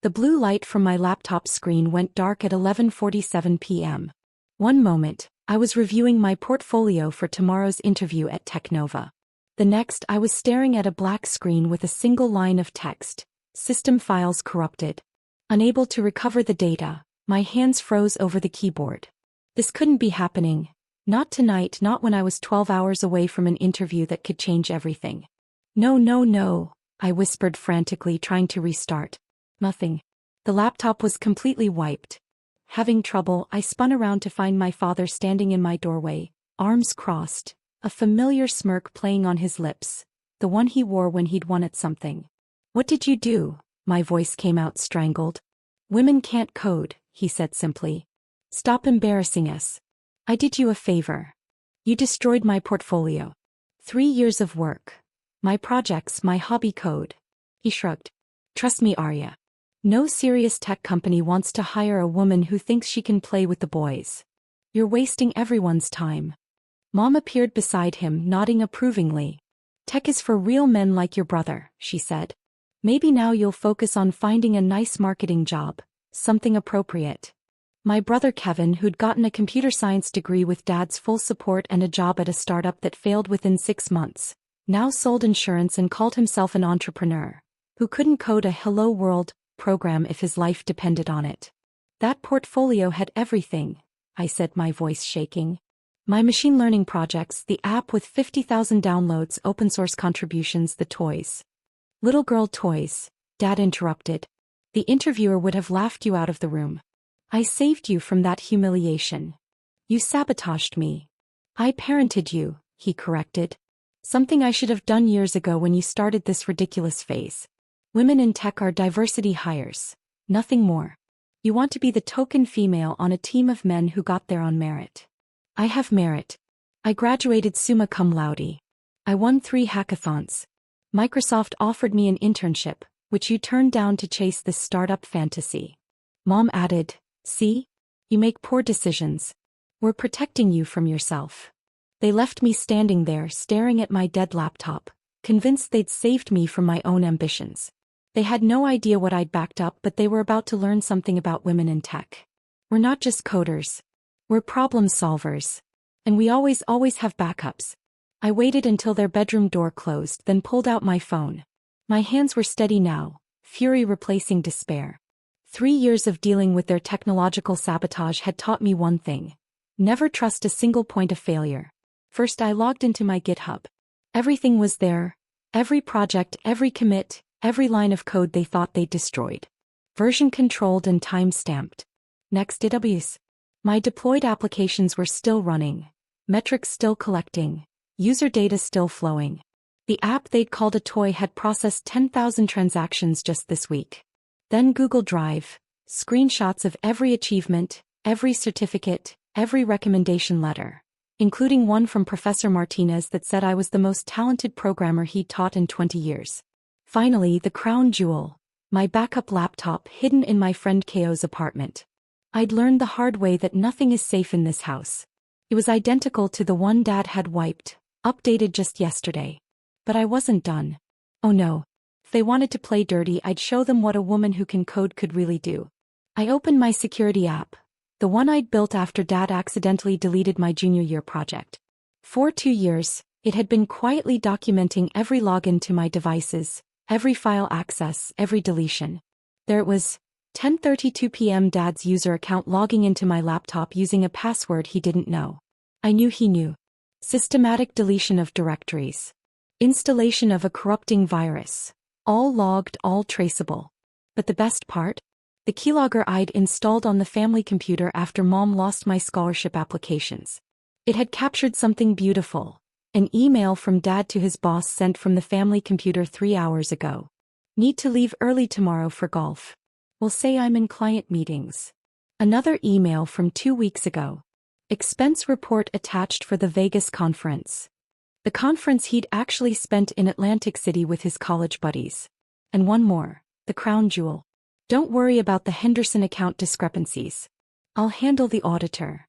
The blue light from my laptop screen went dark at 11:47 p.m. One moment, I was reviewing my portfolio for tomorrow's interview at Technova. The next, I was staring at a black screen with a single line of text: "System files corrupted." Unable to recover the data, my hands froze over the keyboard. This couldn't be happening. Not tonight, not when I was 12 hours away from an interview that could change everything. No, no, no, I whispered frantically, trying to restart. Nothing. The laptop was completely wiped. Having trouble, I spun around to find my father standing in my doorway, arms crossed, a familiar smirk playing on his lips, the one he wore when he'd won at something. "What did you do?" My voice came out strangled. "Women can't code," he said simply. "Stop embarrassing us. I did you a favor. You destroyed my portfolio. 3 years of work. My projects, my hobby code." He shrugged. "Trust me, Arya. No serious tech company wants to hire a woman who thinks she can play with the boys. You're wasting everyone's time." Mom appeared beside him, nodding approvingly. "Tech is for real men like your brother," she said. "Maybe now you'll focus on finding a nice marketing job, something appropriate." My brother Kevin, who'd gotten a computer science degree with Dad's full support and a job at a startup that failed within 6 months, now sold insurance and called himself an entrepreneur, who couldn't code a Hello World program if his life depended on it. "That portfolio had everything," I said, my voice shaking. "My machine learning projects, the app with 50,000 downloads, open source contributions, the toys." "Little girl toys," Dad interrupted. "The interviewer would have laughed you out of the room. I saved you from that humiliation. You sabotaged me." "I parented you," he corrected. "Something I should have done years ago when you started this ridiculous phase. Women in tech are diversity hires, nothing more. You want to be the token female on a team of men who got there on merit. I have merit. I graduated summa cum laude. I won 3 hackathons. Microsoft offered me an internship, which you turned down to chase this startup fantasy." Mom added, "See? You make poor decisions. We're protecting you from yourself." They left me standing there staring at my dead laptop, convinced they'd saved me from my own ambitions. They had no idea what I'd backed up, but they were about to learn something about women in tech. We're not just coders. We're problem solvers. And we always have backups. I waited until their bedroom door closed, then pulled out my phone. My hands were steady now, fury replacing despair. 3 years of dealing with their technological sabotage had taught me one thing: never trust a single point of failure. First, I logged into my GitHub. Everything was there. Every project, every commit, every line of code they thought they'd destroyed. Version controlled and time-stamped. Next, AWS. My deployed applications were still running. Metrics still collecting. User data still flowing. The app they'd called a toy had processed 10,000 transactions just this week. Then Google Drive. Screenshots of every achievement, every certificate, every recommendation letter, including one from Professor Martinez that said I was the most talented programmer he'd taught in 20 years. Finally, the crown jewel, my backup laptop hidden in my friend Ko's apartment. I'd learned the hard way that nothing is safe in this house. It was identical to the one Dad had wiped, updated just yesterday. But I wasn't done. Oh no. If they wanted to play dirty, I'd show them what a woman who can code could really do. I opened my security app, the one I'd built after Dad accidentally deleted my junior year project. For 2 years, it had been quietly documenting every login to my devices, every file access, every deletion. There it was, 10:32 p.m. Dad's user account logging into my laptop using a password he didn't know. I knew he knew. Systematic deletion of directories. Installation of a corrupting virus. All logged, all traceable. But the best part? The keylogger I'd installed on the family computer after Mom lost my scholarship applications. It had captured something beautiful. An email from Dad to his boss sent from the family computer 3 hours ago. "Need to leave early tomorrow for golf. Will say I'm in client meetings." Another email from 2 weeks ago. Expense report attached for the Vegas conference. The conference he'd actually spent in Atlantic City with his college buddies. And one more, the crown jewel. "Don't worry about the Henderson account discrepancies. I'll handle the auditor."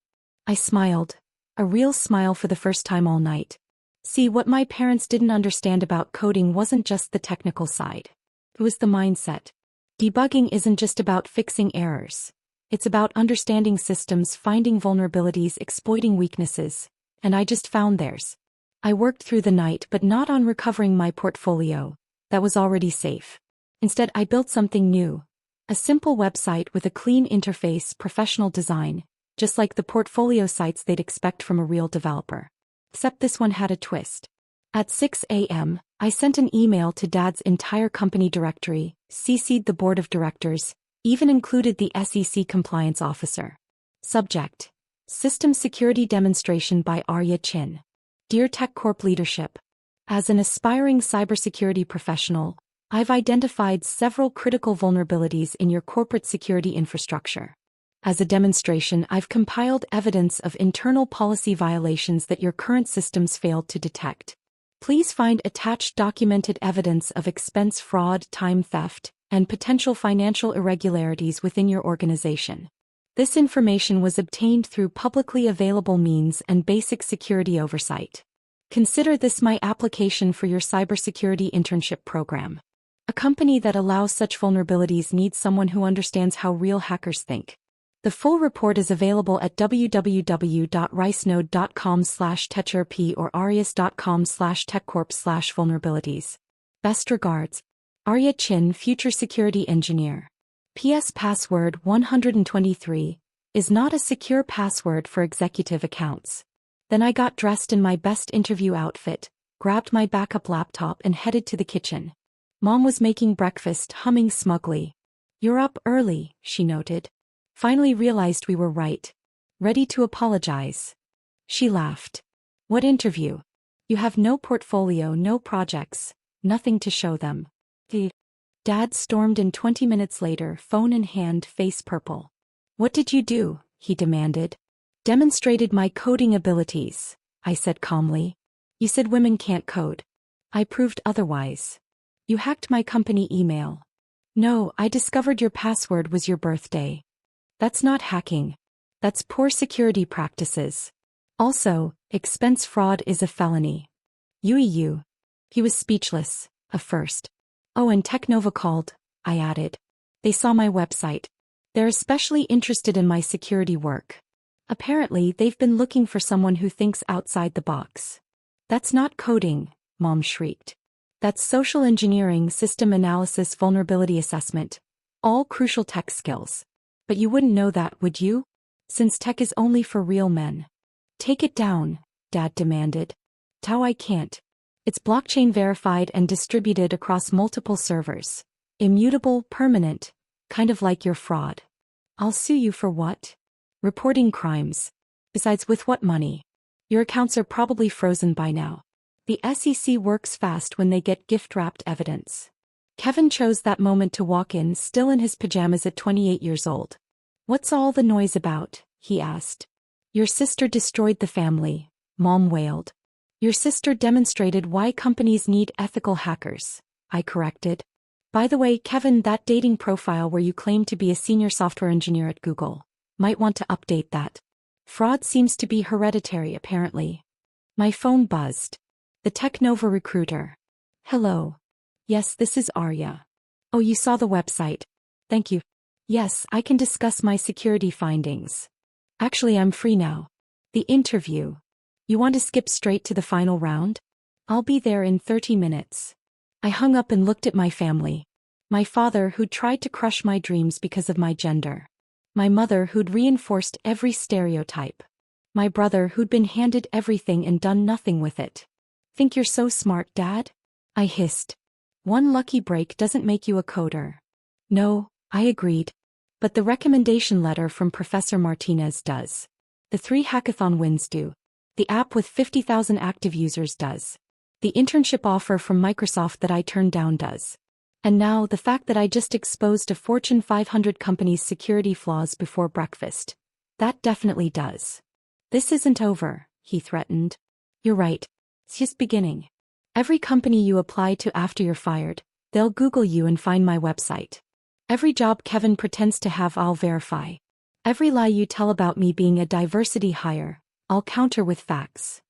I smiled. A real smile for the first time all night. See, what my parents didn't understand about coding wasn't just the technical side. It was the mindset. Debugging isn't just about fixing errors. It's about understanding systems, finding vulnerabilities, exploiting weaknesses, and I just found theirs. I worked through the night but not on recovering my portfolio. That was already safe. Instead, I built something new. A simple website with a clean interface, professional design, just like the portfolio sites they'd expect from a real developer. Except this one had a twist. At 6 a.m., I sent an email to Dad's entire company directory, CC'd the board of directors, even included the SEC compliance officer. Subject: System Security Demonstration by Arya Chin. Dear TechCorp leadership, as an aspiring cybersecurity professional, I've identified several critical vulnerabilities in your corporate security infrastructure. As a demonstration, I've compiled evidence of internal policy violations that your current systems failed to detect. Please find attached documented evidence of expense fraud, time theft, and potential financial irregularities within your organization. This information was obtained through publicly available means and basic security oversight. Consider this my application for your cybersecurity internship program. A company that allows such vulnerabilities needs someone who understands how real hackers think. The full report is available at www.ricenode.com/techrp or arias.com/techcorp/vulnerabilities. Best regards, Arya Chin, Future Security Engineer. PS Password 123 is not a secure password for executive accounts. Then I got dressed in my best interview outfit, grabbed my backup laptop and headed to the kitchen. Mom was making breakfast, humming smugly. "You're up early," she noted. Finally realized we were right. Ready to apologize. She laughed. "What interview? You have no portfolio, no projects, nothing to show them." Dad stormed in 20 minutes later, phone in hand, face purple. "What did you do?" he demanded. "Demonstrated my coding abilities," I said calmly. "You said women can't code. I proved otherwise. You hacked my company email." "No, I discovered your password was your birthday." "That's not hacking. That's poor security practices. Also, expense fraud is a felony." You. He was speechless, a first. "Oh, and Technova called," I added. "They saw my website. They're especially interested in my security work. Apparently, they've been looking for someone who thinks outside the box." "That's not coding," Mom shrieked. "That's social engineering, system analysis, vulnerability assessment. All crucial tech skills. But you wouldn't know that, would you? Since tech is only for real men." "Take it down," Dad demanded. "How I can't. It's blockchain verified and distributed across multiple servers. Immutable, permanent, kind of like your fraud." "I'll sue you for what?" "Reporting crimes. Besides, with what money? Your accounts are probably frozen by now. The SEC works fast when they get gift-wrapped evidence." Kevin chose that moment to walk in, still in his pajamas at 28 years old. "What's all the noise about?" he asked. "Your sister destroyed the family," Mom wailed. "Your sister demonstrated why companies need ethical hackers," I corrected. "By the way, Kevin, that dating profile where you claim to be a senior software engineer at Google, might want to update that. Fraud seems to be hereditary, apparently." My phone buzzed. The Technova recruiter. "Hello. Yes, this is Arya. Oh, you saw the website. Thank you. Yes, I can discuss my security findings. Actually, I'm free now." "The interview. You want to skip straight to the final round?" "I'll be there in 30 minutes. I hung up and looked at my family. My father, who'd tried to crush my dreams because of my gender. My mother, who'd reinforced every stereotype. My brother, who'd been handed everything and done nothing with it. Think you're so smart, Dad?" I hissed. "One lucky break doesn't make you a coder." "No," I agreed. "But the recommendation letter from Professor Martinez does. The 3 hackathon wins do. The app with 50,000 active users does. The internship offer from Microsoft that I turned down does. And now the fact that I just exposed a Fortune 500 company's security flaws before breakfast. That definitely does." "This isn't over," he threatened. "You're right. It's just beginning. Every company you apply to after you're fired, they'll Google you and find my website. Every job Kevin pretends to have, I'll verify. Every lie you tell about me being a diversity hire, I'll counter with facts.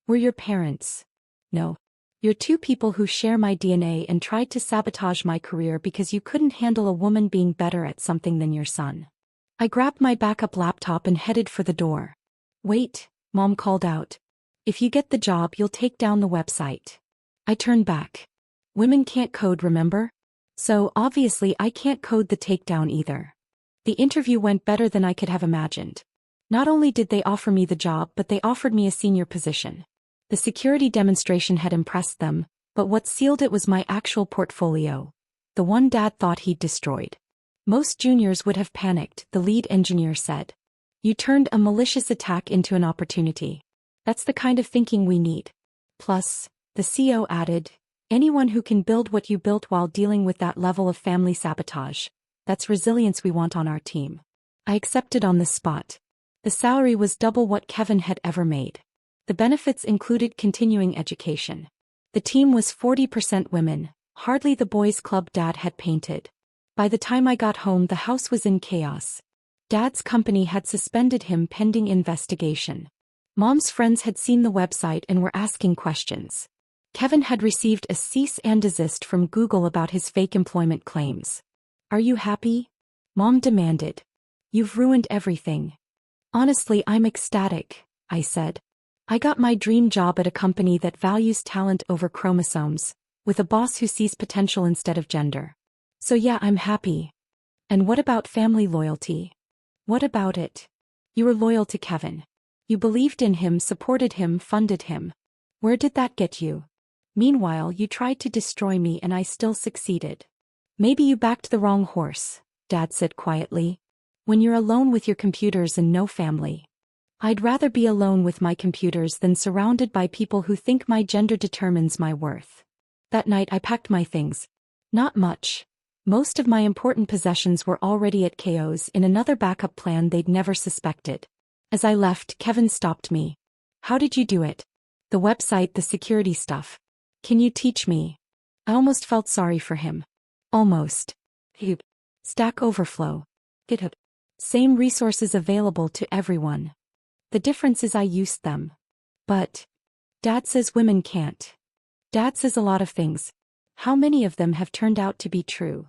We're your parents." "No. You're two people who share my DNA and tried to sabotage my career because you couldn't handle a woman being better at something than your son. I grabbed my backup laptop and headed for the door. Wait, Mom called out. If you get the job, you'll take down the website. I turned back. Women can't code, remember? So, obviously I can't code the takedown either. The interview went better than I could have imagined. Not only did they offer me the job, but they offered me a senior position. The security demonstration had impressed them, but what sealed it was my actual portfolio. The one Dad thought he'd destroyed. Most juniors would have panicked, the lead engineer said. You turned a malicious attack into an opportunity. That's the kind of thinking we need. Plus, the CEO added, anyone who can build what you built while dealing with that level of family sabotage, that's resilience we want on our team. I accepted on the spot. The salary was double what Kevin had ever made. The benefits included continuing education. The team was 40% women, hardly the boys' club Dad had painted. By the time I got home, the house was in chaos. Dad's company had suspended him pending investigation. Mom's friends had seen the website and were asking questions. Kevin had received a cease and desist from Google about his fake employment claims. Are you happy? Mom demanded. You've ruined everything. Honestly, I'm ecstatic, I said. I got my dream job at a company that values talent over chromosomes, with a boss who sees potential instead of gender. So yeah, I'm happy. And what about family loyalty? What about it? You were loyal to Kevin. You believed in him, supported him, funded him. Where did that get you? Meanwhile, you tried to destroy me and I still succeeded. Maybe you backed the wrong horse, Dad said quietly. When you're alone with your computers and no family. I'd rather be alone with my computers than surrounded by people who think my gender determines my worth. That night I packed my things. Not much. Most of my important possessions were already at KO's in another backup plan they'd never suspected. As I left, Kevin stopped me. How did you do it? The website, the security stuff. Can you teach me? I almost felt sorry for him. Almost. Stack Overflow. GitHub. Same resources available to everyone. The difference is I used them. But Dad says women can't. Dad says a lot of things. How many of them have turned out to be true?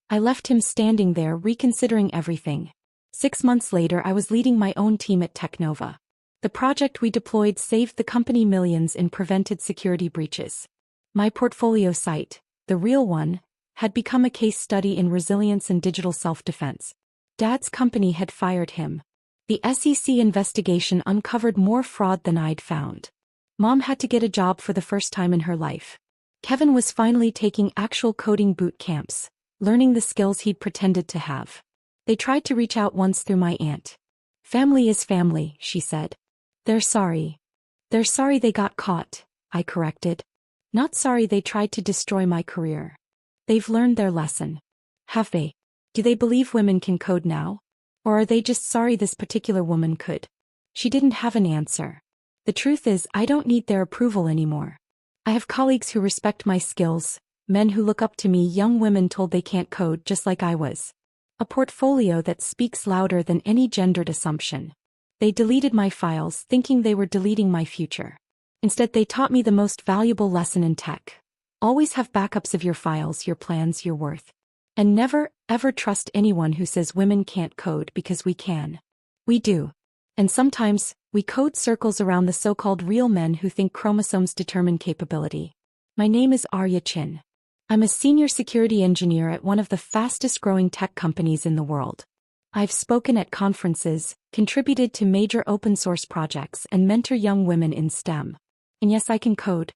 I left him standing there reconsidering everything. 6 months later, I was leading my own team at Technova. The project we deployed saved the company millions and prevented security breaches. My portfolio site, the real one, had become a case study in resilience and digital self-defense. Dad's company had fired him. The SEC investigation uncovered more fraud than I'd found. Mom had to get a job for the first time in her life. Kevin was finally taking actual coding boot camps, learning the skills he'd pretended to have. They tried to reach out once through my aunt. Family is family, she said. They're sorry. They're sorry they got caught, I corrected. Not sorry they tried to destroy my career. They've learned their lesson. Have they? Do they believe women can code now? Or are they just sorry this particular woman could? She didn't have an answer. The truth is, I don't need their approval anymore. I have colleagues who respect my skills, men who look up to me, young women told they can't code just like I was. A portfolio that speaks louder than any gendered assumption. They deleted my files thinking they were deleting my future. Instead, they taught me the most valuable lesson in tech. Always have backups of your files, your plans, your worth. And never, ever trust anyone who says women can't code, because we can. We do. And sometimes, we code circles around the so-called real men who think chromosomes determine capability. My name is Arya. I'm a senior security engineer at one of the fastest-growing tech companies in the world. I've spoken at conferences, contributed to major open-source projects, and mentor young women in STEM. And yes, I can code.